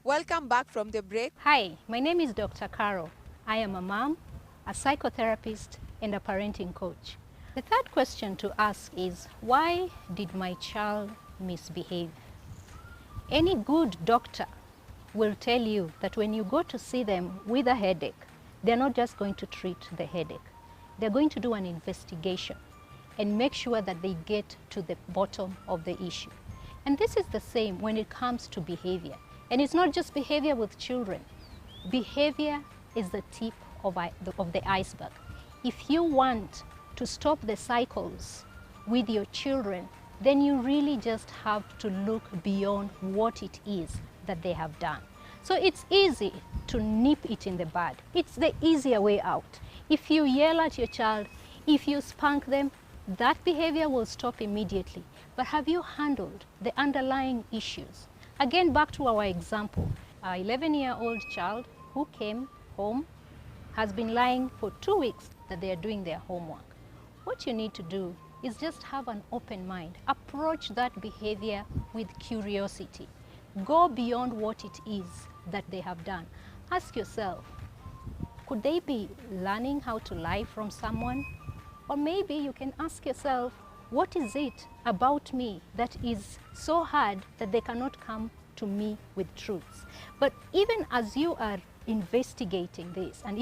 Welcome back from the break. Hi, my name is Dr. Carol. I am a mom, a psychotherapist, and a parenting coach. The third question to ask is, why did my child misbehave? Any good doctor will tell you that when you go to see them with a headache, they're not just going to treat the headache. They're going to do an investigation and make sure that they get to the bottom of the issue. And this is the same when it comes to behavior. And it's not just behavior with children. Behavior is the tip of the iceberg. If you want to stop the cycles with your children, then you really just have to look beyond what it is that they have done. So it's easy to nip it in the bud. It's the easier way out. If you yell at your child, if you spank them, that behavior will stop immediately. But have you handled the underlying issues? Again, back to our example, an 11-year-old child who came home has been lying for 2 weeks that they are doing their homework. What you need to do is just have an open mind. Approach that behavior with curiosity. Go beyond what it is that they have done. Ask yourself, could they be learning how to lie from someone? Or maybe you can ask yourself, what is it about me that is so hard that they cannot come to me with truths? But even as you are investigating this, and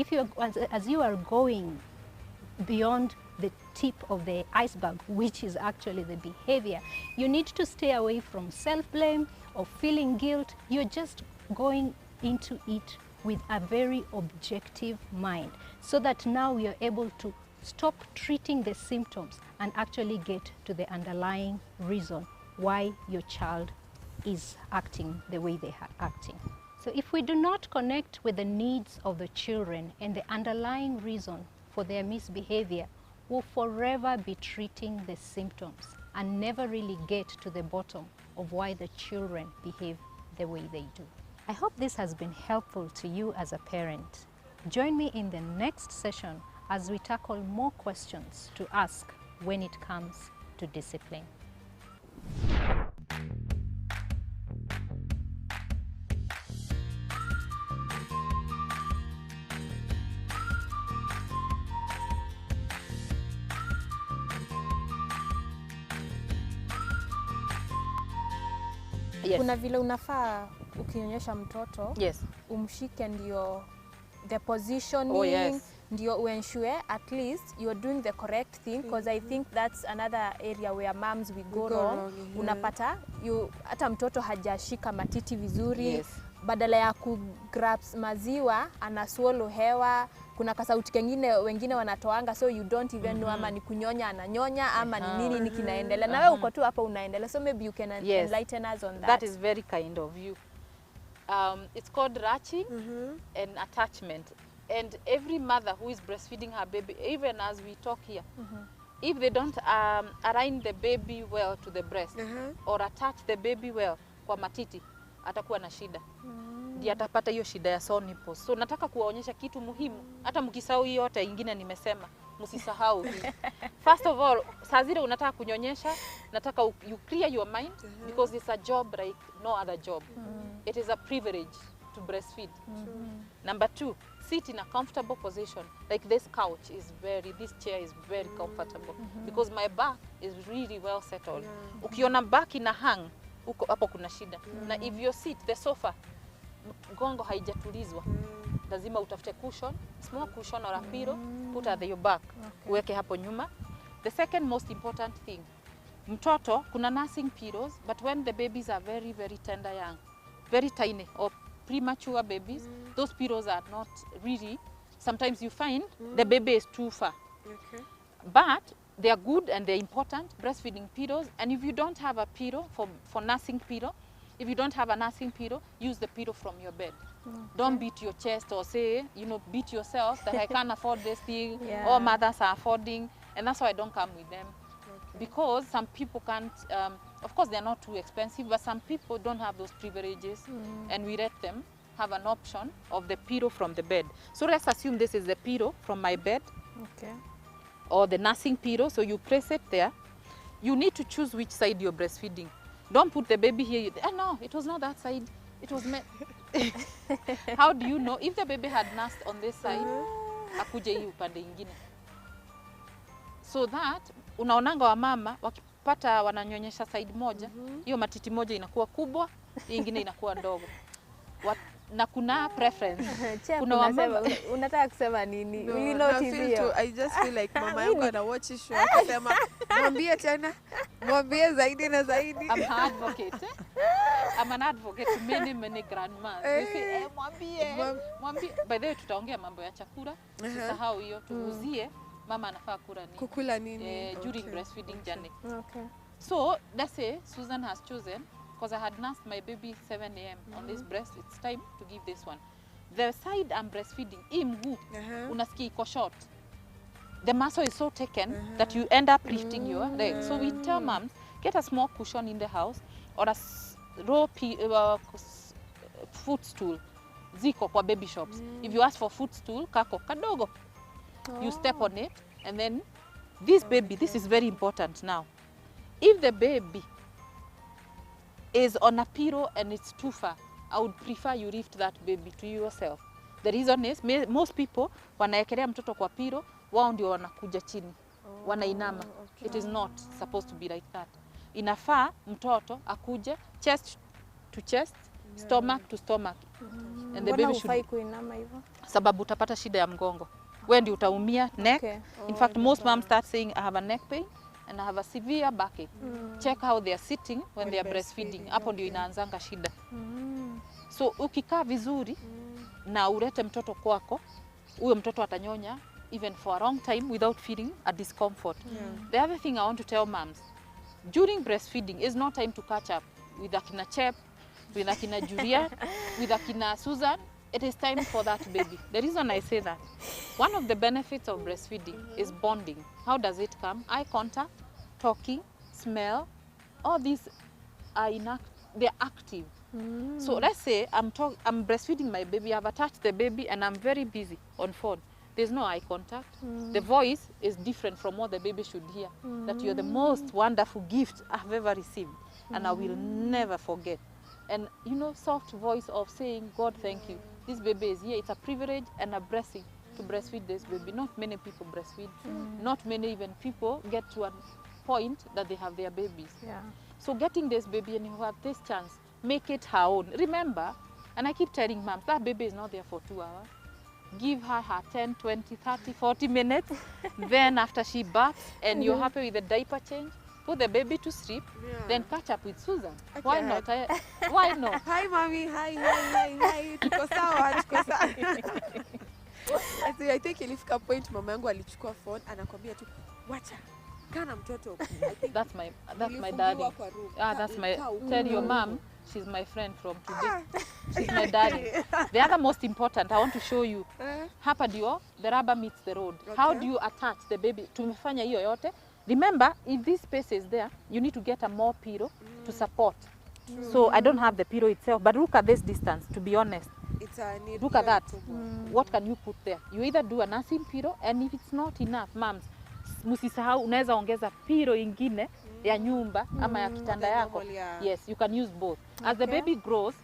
as you are going beyond the tip of the iceberg, which is actually the behavior, you need to stay away from self-blame or feeling guilt. You're just going into it with a very objective mind, so that now you're able to stop treating the symptoms and actually get to the underlying reason why your child is acting the way they are acting. So if we do not connect with the needs of the children and the underlying reason for their misbehavior, we'll forever be treating the symptoms and never really get to the bottom of why the children behave the way they do. I hope this has been helpful to you as a parent. Join me in the next session as we tackle more questions to ask when it comes to discipline. Yes. Kuna vile unafaa ukionyesha mtoto Yes. umshike ndio the positioning. Oh, yes. Ndio uensure at least you're doing the correct thing, because I think that's another area where moms we go wrong. Yeah. Unapata hata mtoto hajashika matiti vizuri. Yes. Badala ya kugrabs maziwa ana swallow hewa. Kuna kasauti kengine wengine wanatoanga, so you don't even know ama ni kunyonya ananyonya ama ni nini kinaendelea. Na wewe uko tu hapa unaendelea, so maybe you can enlighten us on that. That is very kind of you. It's called latching and attachment. And every mother who is breastfeeding her baby, even as we talk here, if they don't align the baby well to the breast or attach the baby well kwa matiti, atakuwa na shida. Ndiye atapata hiyo shida ya sore nipples. So nataka kuwaonyesha kitu muhimu. Hata mkisahau hiyo yote ingine nimesema, msisahau hii. First of all, saa zile unataka kunyonyesha, nataka you clear your mind, because it's a job like no other job. It is a privilege to breastfeed. Number 2, sit in a comfortable position. Like this chair is very comfortable because my back is really well settled. Ukiona back ina hang, uko hapo kuna shida. Na if you sit the sofa, mgongo haijatulizwa, lazima utafute cushion, small cushion or a pillow, put at your back, uweke hapo nyuma. The second most important thing, mtoto kuna nursing pillows, but when the babies are very very tender young, very tiny or premature babies, those pillows are not really, sometimes you find the baby is too far. But they are good and they're important, breastfeeding pillows. And if you don't have a pillow for nursing pillow, if you don't have a nursing pillow, use the pillow from your bed. Don't beat your chest or say, beat yourself that I can't afford this thing. All mothers are affording, and that's why I don't come with them. Because some people can't, of course they're not too expensive, but some people don't have those privileges, and we let them have an option of the pillow from the bed. So let's assume this is the pillow from my bed, or the nursing pillow, so you place it there. You need to choose which side you're breastfeeding. Don't put the baby here. No, it was not that side. It was How do you know if the baby had nursed on this side, akuje hii upande ingine? So that unaonanga wa mama wakipata wananyonyesha side moja, hiyo matiti moja inakuwa kubwa, hii ingine inakuwa ndogo. Na kuna preference. Kuna wamama unataka kusema nini? No, Uli notice hiyo? I just feel like mama yangu ana watch show akasema mwambie tena, mwambie zaidi na zaidi. I'm an advocate. I'm an advocate to many grandmas. They say, mwambie. By the way, tutaongea mambo ya chakula. Usisahau hiyo, tuuzie mama anafaa kula nini. Kukula nini? During breastfeeding journey. Okay. So, let's say Susan has chosen, because I had nursed my baby 7 a.m. on this breast, it's time to give this one. The side I'm breastfeeding, hii mguu, unasikia iko short. The muscle is so taken that you end up lifting your leg. So we tell moms, get a small cushion in the house or a footstool. Ziko kwa baby shops. If you ask for footstool, kako kadogo. You step on it and then this baby, this is very important now. If the baby is on a pillow and it's too far, I would prefer you lift that baby to yourself. The reason is most people wanaekelea mtoto kwa pillow, wao ndio wanakuja chini, wanainama. Okay. It is not supposed to be like that. Inafaa mtoto akuje chest to chest, stomach to stomach. And the baby should kuinama hivyo. Sababu utapata shida ya mgongo. Wewe ndio utaumia neck. Okay. In fact, most moms start saying I have a neck pain and I have a severe backache. Check how they are sitting when they are breastfeeding. Hapo ndio inaanzanga shida. So ukikaa vizuri na ulete mtoto kwako, huyo mtoto atanyonya even for a long time without feeling a discomfort. The other thing I want to tell moms, during breastfeeding is not time to catch up with akina Chep, with akina Julia, with akina Susan. It is time for that baby. The reason I say that, one of the benefits of breastfeeding is bonding. How does it come? Eye contact, talking, smell, all these are they're active. So let's say I'm breastfeeding my baby, I've attached the baby and I'm very busy on phone. There's no eye contact. The voice is different from what the baby should hear. That you're the most wonderful gift I've ever received and I will never forget. And you know, soft voice of saying, God, thank you. This baby is here. It's a privilege and a blessing to breastfeed this baby. Not many people breastfeed. Not many even people get to a point that they have their babies. Yeah. So getting this baby and you have this chance, make it her own. Remember, and I keep telling moms, that baby is not there for 2 hours. Give her 10, 20, 30, 40 minutes. Then after she baths and you're happy with the diaper change, put the baby to sleep, then catch up with Susan. Okay. Why not? Why not? Hi mommy, hi. Tuko sawa, tuko sawa. I think ilifika point mama yangu alichukua phone anakwambia tu wacha kana mtoto. That's my daddy. That's my tell your mom she's my friend from today. She's my daddy. The other most important I want to show you. Hapa ndio the rubber meets the road. Okay. How do you attach the baby? Tumefanya hiyo yote. Remember, if this space is there, you need to get a more pillow to support. So I don't have the pillow itself, but look at this distance, to be honest. Look at that. What can you put there? You either do a nursing pillow, and if it's not enough, moms, musisahau unaweza ongeza pillow ingine ya nyumba ama ya kitanda yako. Yes, you can use both. As the baby grows,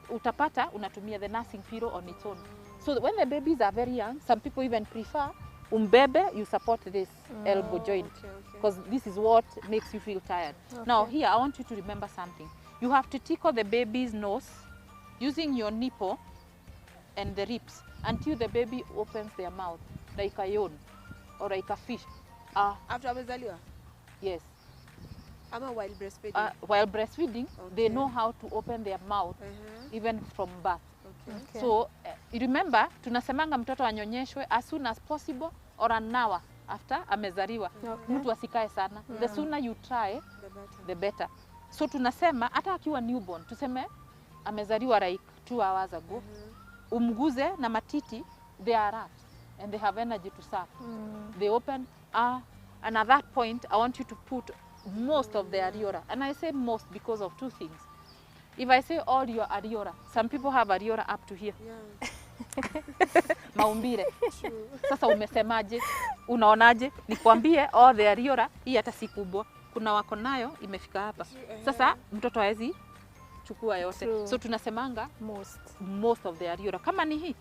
utapata unatumia the nursing pillow on its own. So when the babies are very young, some people even prefer umbebe, you support this elbow joint because this is what makes you feel tired. Okay. Now here, I want you to remember something. You have to tickle the baby's nose using your nipple and the ribs until the baby opens their mouth, like a yawn or like a fish. After amezaliwa? Yes. Ama while breastfeeding? While breastfeeding, they know how to open their mouth even from birth. Okay. So remember, tunasemanga mtoto anyonyeshwe as soon as possible or an hour after amezaliwa. Mtu asikae sana. The sooner you try, the better. So tunasema hata akiwa newborn, tuseme amezaliwa like 2 hours ago, umguze na matiti, they are up and they have energy to suck. They open, and at that point, I want you to put most of the areola. And I say most because of 2 things. If I say all your areola, some people have areola up to here. Maumbile. Sasa umesemaje? Unaonaje? Nikwambie all the areola, hii hata si kubwa. Kuna wako nayo imefika hapa. Sasa mtoto hawezi chukua yote. True. So tunasemanga most of the areola. Kama ni hii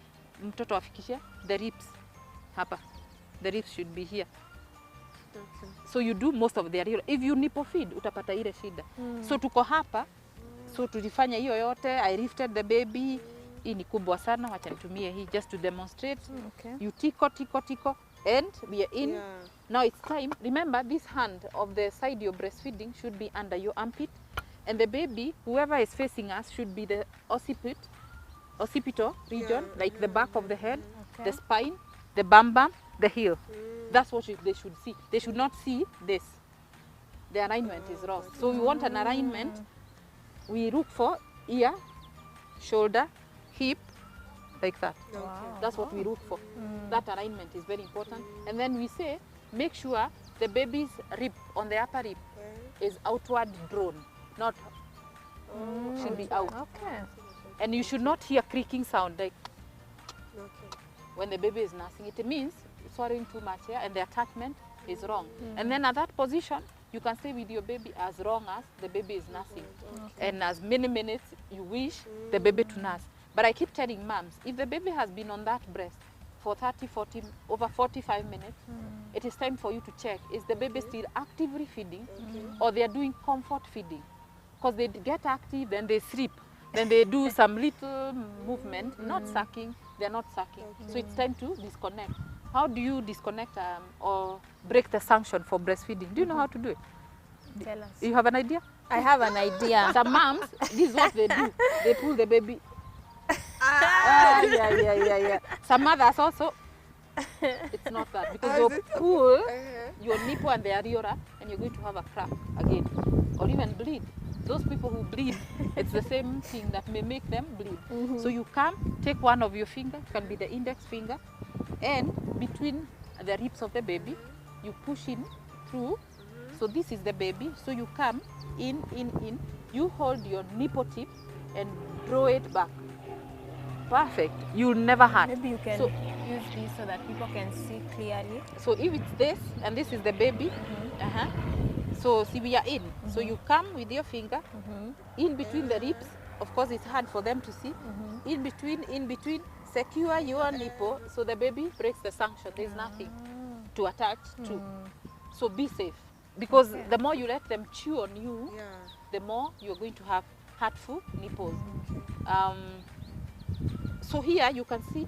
mtoto afikishe the ribs hapa. The ribs should be here. Okay. So you do most of the areola. If you nipple feed utapata ile shida. So tuko hapa. So tulifanya hiyo yote. I lifted the baby. Hii ni kubwa sana, wacha nitumie hii just to demonstrate. Okay. You tiko and we are in. Yeah. Now it's time. Remember, this hand of the side you're breastfeeding should be under your armpit, and the baby, whoever is facing us, should be the occipital region, like the back of the head, the spine, the bum, the heel. That's what they should see. They should not see this. The alignment is wrong. So we want an alignment. We look for ear, shoulder, hip, like that. Okay. That's what we look for. That alignment is very important. And then we say, make sure the baby's rib on the upper rib is outward drawn, not should be out. Okay. And you should not hear creaking sound like Okay. when the baby is nursing. It means swallowing too much here and the attachment is wrong. And then at that position, you can stay with your baby as long as the baby is nursing. And as many minutes you wish the baby to nurse. But I keep telling moms, if the baby has been on that breast for 30, 40, over 45 minutes, it is time for you to check, is the baby still actively feeding or they are doing comfort feeding? Because they get active, then they sleep, then they do some little movement, not sucking, they're not sucking. So it's time to disconnect. How do you disconnect or break the sanction for breastfeeding? Do you know how to do it? Tell us. You have an idea? I have an idea. Some moms, this is what they do. They pull the baby. Yeah. Some mothers also, it's not that. Because you pull your nipple and the areola and you're going to have a crack again. Or even bleed. Those people who bleed, it's the same thing that may make them bleed. So you come, take one of your fingers, can be the index finger, and between the ribs of the baby, you push in through. So this is the baby. So you come in. You hold your nipple tip and draw it back. Perfect. You'll never hurt. Maybe you can So- use this so that people can see clearly. So if it's this and this is the baby, so see we are in. So you come with your finger in between the ribs. Of course, it's hard for them to see. In between, secure your nipple so the baby breaks the suction. There's nothing to attach to. So be safe. Because the more you let them chew on you, Yeah. the more you're going to have hurtful nipples. So here you can see,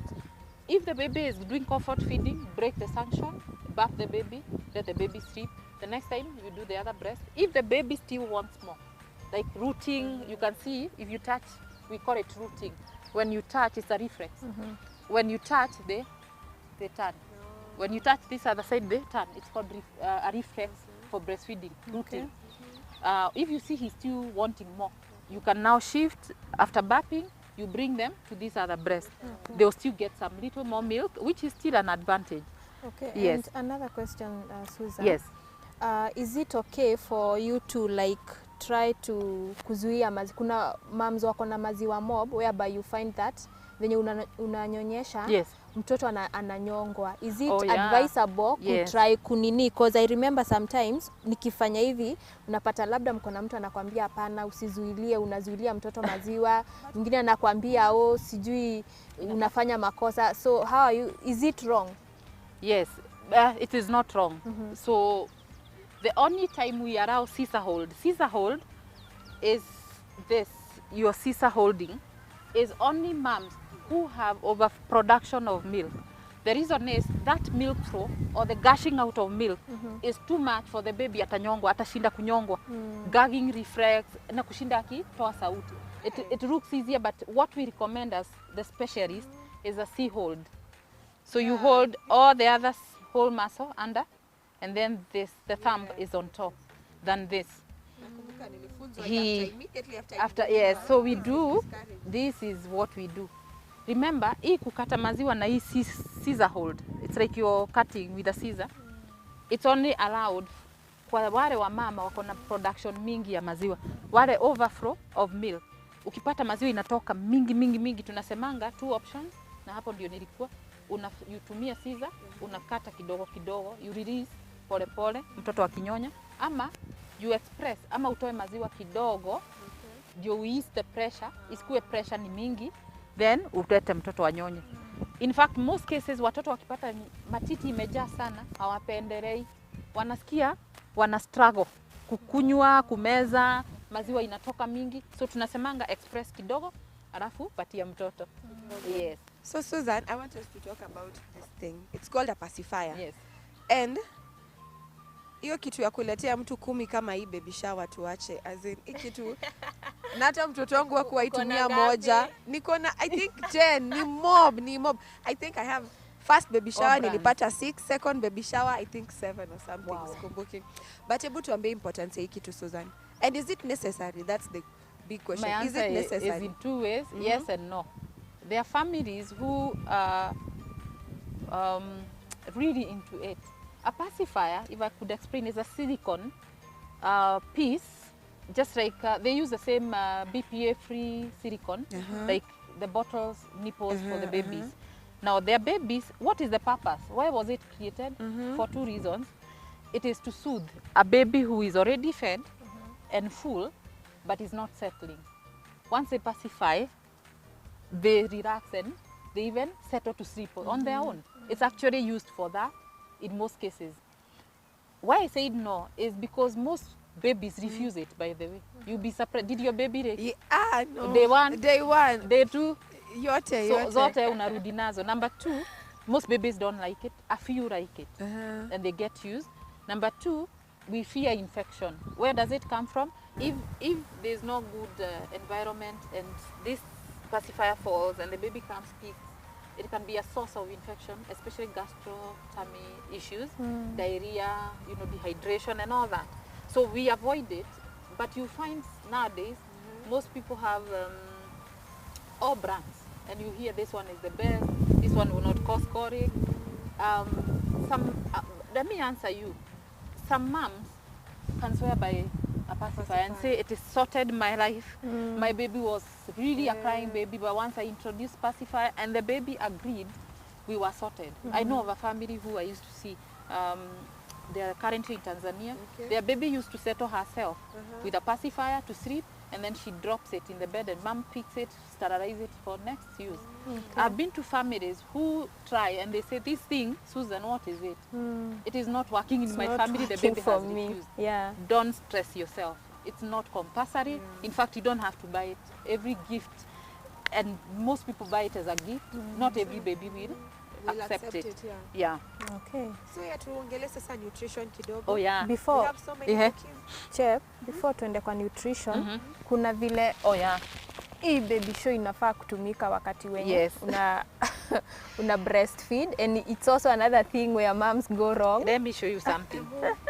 if the baby is doing comfort feeding, break the suction, bath the baby, let the baby sleep. The next time you do the other breast. If the baby still wants more, like rooting, you can see if you touch, we call it rooting. When you touch, it's a reflex. When you touch, they turn. When you touch this other side, they turn. It's called a reflex for breastfeeding, rooting. If you see he's still wanting more, you can now shift. After bathing, you bring them to this other breast. They'll still get some little more milk, which is still an advantage. Okay. Yes. And another question, Susan. Yes. Is it okay for you to like try to kuzuia kuna moms wako na maziwa mob whereby you find that venye unanyonyesha Yes. mtoto ananyongwa. Is it Oh, yeah. advisable Yes. kutry kunini? Because I remember sometimes nikifanya hivi unapata labda mkona mtu anakwambia hapana usizuilie, unazuilia mtoto maziwa. Mwingine anakwambia oh sijui unafanya makosa. So how are you, is it wrong? Yes, it is not wrong. So the only time we allow scissor hold is this, your scissor holding is only moms who have overproduction of milk. The reason is that milk flow or the gushing out of milk is too much for the baby, atanyongwa, atashinda kunyongwa. Gagging reflex, na kushinda akitoa sauti. It looks easier, but what we recommend as the specialist is a C hold. So you hold all the other whole muscle under, and then this, the thumb is on top, than this. Nakumbuka nilifunzwa He- after After, yes, so we do, this is what we do. Remember, hii kukata maziwa na hii scissor hold, it's like you're cutting with a scissor. It's only allowed kwa wale wa mama wako na production mingi ya maziwa, wale overflow of milk. Ukipata maziwa inatoka mingi, tunasemanga two options, na hapo ndio nilikuwa utumia scissor, unakata kidogo, you release pole, mtoto akinyonya, ama you express, ama utoe maziwa kidogo, ndio uease the pressure, isikuwe pressure ni mingi, then ulete mtoto wanyonye. In fact, most cases watoto wakipata matiti imejaa sana, hawapendelei. Wanasikia, wana struggle kukunywa, kumeza, maziwa inatoka mingi. So tunasemanga express kidogo, alafu patia mtoto. Yes. So Susan, I want us to talk about this thing. It's called a pacifier. Yes. And hiyo kitu ya kuletea mtu 10 kama hii baby shower tuache. As in, hii kitu na hata mtoto wangu wa kuitumia moja. Niko na I think 10 ni mob. I think I have first baby shower nilipata 6, second baby shower I think 7 or something. Wow. Sikumbuki. But hebu tuambie importance ya hii kitu Susan. And is it necessary? That's the big question. My answer is it necessary? is in 2 ways, yes and no. There are families who are really into it. A pacifier, if I could explain, is a silicone piece, just like they use the same BPA-free silicone, like the bottles, nipples for the babies. Now, their babies, what is the purpose? Why was it created? For 2 reasons. It is to soothe a baby who is already fed and full, but is not settling. Once they pacify, they relax and they even settle to sleep on their own. It's actually used for that in most cases. Why I said no is because most babies refuse it, by the way. You'll be surprised. Did your baby take? Yeah, no. Day 1? Day 1. Day 2? Yote. So zote unarudi nazo. Number 2, most babies don't like it. A few like it. And they get used. Number 2, we fear infection. Where does it come from? If there's no good environment and this pacifier falls and the baby can't speak, it can be a source of infection, especially gastro-tummy issues, diarrhea, dehydration and all that. So we avoid it, but you find nowadays most people have all brands, and you hear this one is the best, this one will not cause colic. Let me answer you. Some moms can swear by a pacifier and say it has sorted my life. My baby was really a crying baby, but once I introduced pacifier and the baby agreed, we were sorted. I know of a family who I used to see. They are currently in Tanzania. Their baby used to settle herself with a pacifier to sleep, and then she drops it in the bed and mom picks it, sterilize it for next use. I've been to families who try and they say, this thing, Susan, what is it? It is not working in my family, the baby has refused. Yeah. Don't stress yourself. It's not compulsory. In fact, you don't have to buy it. Every gift, and most people buy it as a gift. Not every baby will accept it. Yeah. Okay. So yeah, tuongelee sasa nutrition kidogo. Oh yeah. We Before have so many cookies. Chef, before tuende kwa nutrition, kuna vile Oh yeah. hii baby show inafaa kutumika wakati wenye Yes. una breastfeed, and it's also another thing where moms go wrong. Let me show you something.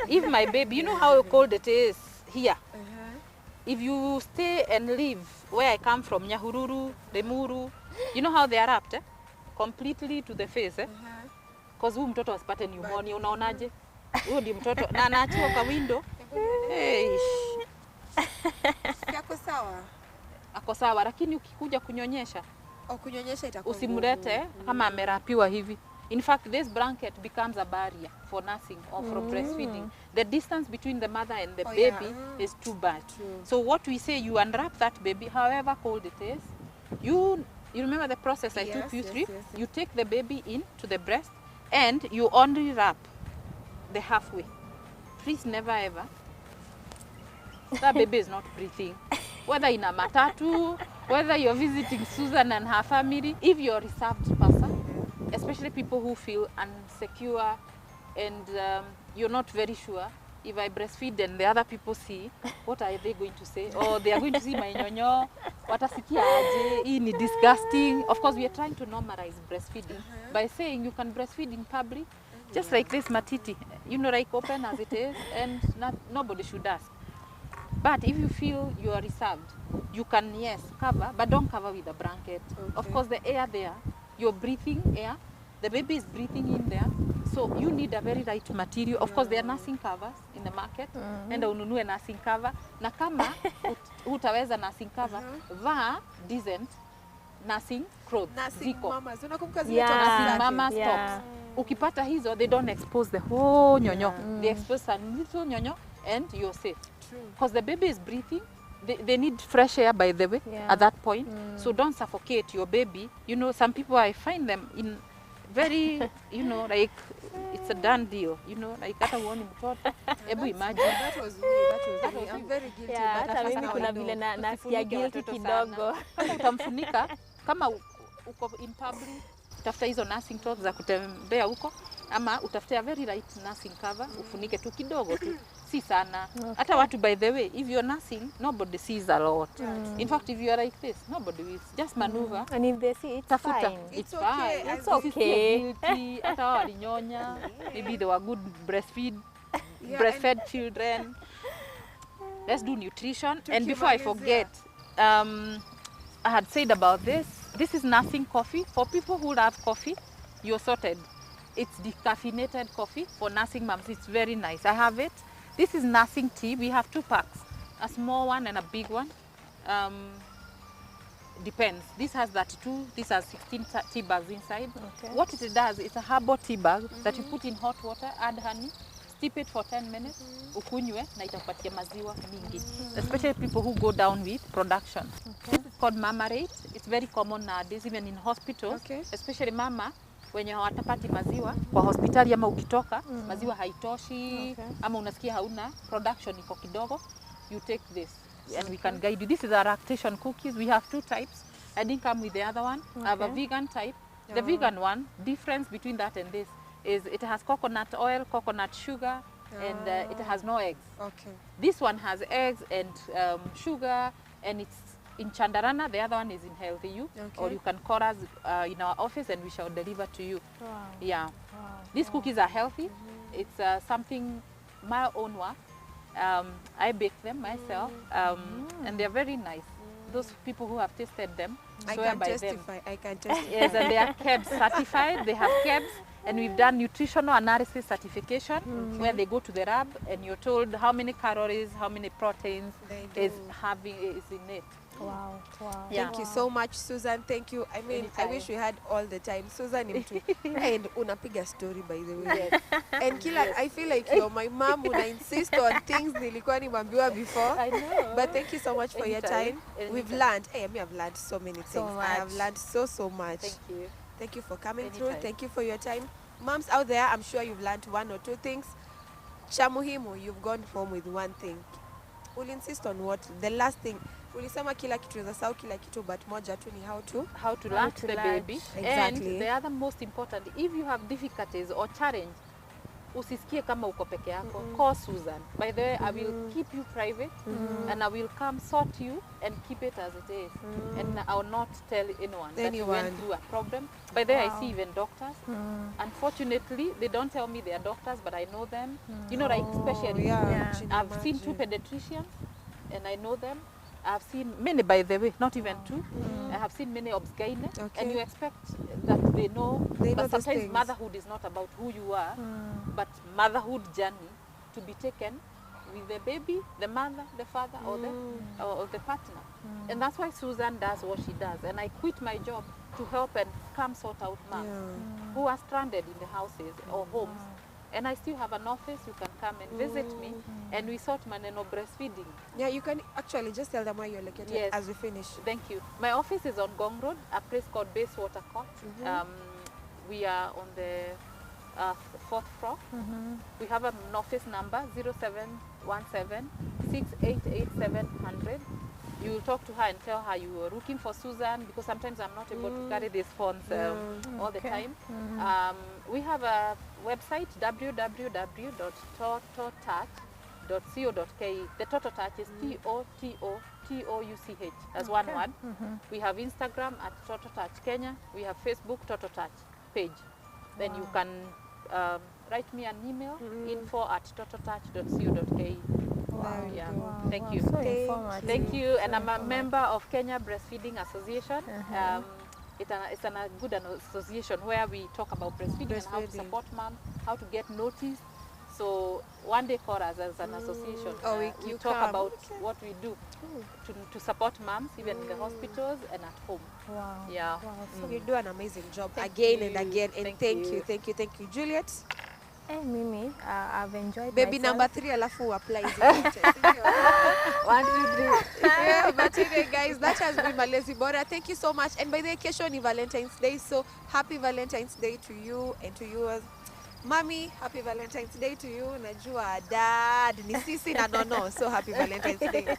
If my baby, you know how cold it is here. If you stay and live where I come from, Nyahururu, Lemuru, you know how they are wrapped, completely to the face, because huyu mtoto asipate pneumonia, unaonaje? Huyo ndio mtoto na anaachiwa kwa window. Yako sawa? Ako sawa, lakini ukikuja kunyonyesha, Kunyonyesha itakuwa usimlete kama amerapiwa hivi. In fact, this blanket becomes a barrier for nursing or for breastfeeding. The distance between the mother and the baby is too bad. So what we say, you unwrap that baby, however cold it is. You remember the process I took you through? You take the baby in to the breast and you only wrap the halfway. Please never ever. That baby is not breathing. Whether in a matatu, whether you're visiting Susan and her family, if you're a reserved person, especially people who feel insecure and you're not very sure, if I breastfeed and the other people see, what are they going to say? Or they are going to see my nyonyo, watasikia aje, hii ni disgusting. Of course, we are trying to normalize breastfeeding by saying you can breastfeed in public, just like this matiti, like open as it is, and nobody should ask. But if you feel you are reserved, you can, yes, cover, but don't cover with a blanket. Of course, the air there, you're breathing air, the baby is breathing in there, so you need a very light material. Of course, there are nursing covers in the market, and ununue nursing cover. Na kama utaweza nursing cover, vaa decent nursing clothes. Nursing Ziko. mamas. Unakumbuka zile Nursing mama tops. Ukipata hizo, they don't expose the whole nyonyo. They expose a little nyonyo and you're safe. Because the baby is breathing, they need fresh air, by the way, Yeah. at that point. So don't suffocate your baby. You know, some people, I find them in very, you know, like it's a done deal. You know, like hata uoni mtoto. Ebu imagine. That was me. That was me. I'm very guilty. Yeah, but hata sasa mimi now kuna I know. vile nasikia Usifunike guilty watoto kidogo. sana. Kama utamfunika, kama uko in public, tafuta hizo nursing clothes za kutembea huko, ama utafute a very light nursing cover, ufunike tu kidogo tu, si sana. Hata watu, by the way, if you're nursing, nobody sees a lot. In fact, if you're like this, nobody will. Just maneuver. And if they see, it's Tafuta. fine. It's It's okay. fine. It's okay. Guilty. Hata wao walinyonya. Maybe they were good Yeah, breastfed children. Let's do nutrition. And before I Tukimalizia. forget, I had said about this. This is nursing coffee. For people who love coffee, you're sorted. It's decaffeinated coffee for nursing moms. It's very nice. I have it. This is nursing tea. We have 2 packs, a small one and a big one. Depends. This has 32. This has 16 tea bags inside. Okay. What it does, it's a herbal tea bag that you put in hot water, add honey, steep it for 10 minutes, ukunywe na itakupatia maziwa mingi. Especially people who go down with production. This is called mama rate. It's very common nowadays, even in hospitals. Okay. Especially mama wenye hawatapati maziwa kwa hospitali, ama ukitoka maziwa haitoshi, ama unasikia hauna production iko kidogo, you take this and we can guide you. This is our lactation cookies. We have 2 types. I didn't come with the other one. I have a vegan type. The vegan one, difference between that and this is it has coconut oil, coconut sugar, and it has no eggs. Okay. This one has eggs and sugar, and it's in Chandarana. The other one is in Healthy You, or Okay. you can call us in our office and we shall deliver to you. Wow. Yeah. Wow. These cookies are healthy. It's something my own work. I bake them myself, and they're very nice. Those people who have tasted them I swear can by them. testify. I can testify. Yes, and they are KEBS certified. They have KEBS, and we've done nutritional analysis certification, where they go to the lab and you're told how many calories, how many proteins They is do. in it. Wow. Wow. Yeah. Thank you so much, Susan. Thank you. I mean, I Anytime. wish we had all the time. Susan ni mtu. And unapiga story, by the way. Yes. And kila, I feel like you're my mom. Una insist on things nilikuwa nimambiwa before. I know. But thank you so much for your Anytime. time. We've Anytime. learned. Hey, I mean, I've learned so many things. So I have much. learned so much. Thank you. Thank you for coming through. Anytime. Thank you for your time. Moms out there, I'm sure you've learned 1 or 2 things. Cha muhimu, you've gone home with 1 thing. We'll insist on what? The last thing. Ulisema kila kitu za sau kila kitu, but moja tu ni how to. How to latch to the latch. baby. Exactly. And the other most important, if you have difficulties or challenge, usisikie kama uko peke yako. Call Susan. By the way, I will keep you private, and I will come sort you and keep it as it is. And I will not tell anyone that you went through a problem. By the way, I see even doctors. Unfortunately, they don't tell me they are doctors, but I know them. You know, like especially Yeah. I've seen 2 pediatricians, and I know them. I've seen many, by the way, not even 2. I have seen many obs-gynae, Okay. and you expect that they know. They know But those sometimes things. motherhood is not about who you are, but motherhood journey to be taken with the baby, the mother, the father, or the partner. And that's why Susan does what she does. And I quit my job to help and come sort out moms who are stranded in the houses or homes. And I still have an office. You can come and visit me, and we sort maneno breastfeeding. Yeah, you can actually just tell them where you're located Yes. as we finish. Thank you. My office is on Gong Road, a place called Basewater Court. We are on the 4th floor. We have an office number 0717 688 You will talk to her and tell her you were looking for Susan, because sometimes I'm not able to carry these phones all the time. We have a website, www.tototouch.co.ke. The Toto Touch is TOTOTOUCH as one word. We have Instagram at Toto Touch Kenya. We have Facebook Toto Touch page. Then you can write me an email, info@tototouch.co.ke. Wow. Yeah. Wow. Thank you. So Thank informative. Thank you, and So I'm a informative. member of Kenya Breastfeeding Association. It's a good association where we talk about breastfeeding and how to Breastfeeding. support moms, how to get noticed. So one day call us as an association. Oh, we you talk come. about what we do to support moms, even in the hospitals and at home. Wow. Yeah. Wow. You do an amazing job Thank again you. and again. And Thank thank you. you. Juliet. Mimi I've enjoyed Baby myself. number 3 alafu apply hizi zote, si ndio? 1, 2, 3. Yeah, but anyway, guys, that has been Malezi Bora. Thank you so much. And by the way, kesho ni Valentine's Day, so happy Valentine's Day to you and to yours. Mommy, happy Valentine's Day to you. Najua dad ni sisi na nono, so happy Valentine's Day.